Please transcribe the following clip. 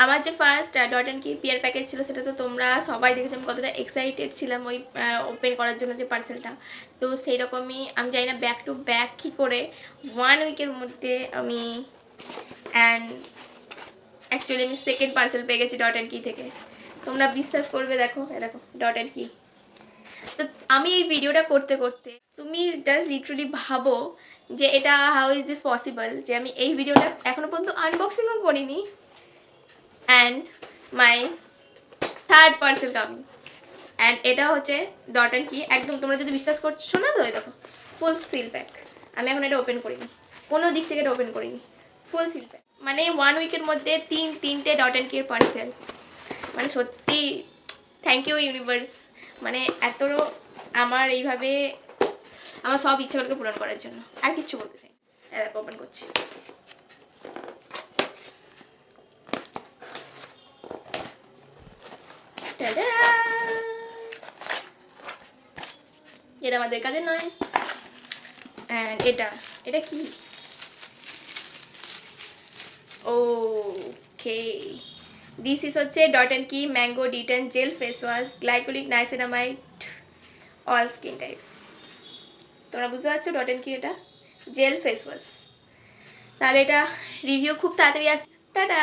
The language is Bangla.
আমার যে ফার্স্ট ডট অ্যান্ড কি পিয়ার প্যাকেজ ছিল সেটা তো তোমরা সবাই দেখেছো আমি কতটা এক্সাইটেড ছিলাম ওই ওপেন করার জন্য যে পার্সেলটা। তো সেই রকমই আমি জানি না ব্যাক টু ব্যাক কী করে 1 উইকের মধ্যে আমি অ্যান্ড অ্যাকচুয়ালি আমি সেকেন্ড পার্সেল পেয়ে গেছি ডট অ্যান্ড কি থেকে। তোমরা বিশ্বাস করবে, দেখো দেখো ডট অ্যান্ড কি। তো আমি এই ভিডিওটা করতে করতে তুমি জাস্ট লিটারালি ভাবো যে এটা হাউ ইজ দিস পসিবল যে আমি এই ভিডিওটা এখনও পর্যন্ত আনবক্সিংও করিনি and my third parcel coming. And এটা হচ্ছে ডট অ্যান্ড কি, একদম তোমরা যদি বিশ্বাস করছো না তো এই দেখো ফুল সিল প্যাক। আমি এখন এটা ওপেন করিনি, কোনো দিক থেকে এটা ওপেন করিনি, ফুল সিল প্যাক। মানে 1 উইকের মধ্যে তিনটে ডট অ্যান্ড কির পার্সেল। মানে সত্যি থ্যাংক ইউ ইউনিভার্স, মানে এত আমার এইভাবে আমার সব ইচ্ছাগুলোকে পূরণ করার জন্য। আর কিচ্ছু বলতে চাই। দেখো ওপেন করছি। এটা আমাদের কাছে নয়। অ্যান্ড এটা এটা কি? ওকে, দিস ইজ হচ্ছে ডট অ্যান্ড কি mango detain jail face wash glycolic niacinamide all skin types. তোমরা বুঝতে পারছো ডট অ্যান্ড কি এটা জেল ফেস ওয়াশ। তাহলে এটা রিভিউ খুব তাড়াতাড়ি আসছে। টাটা।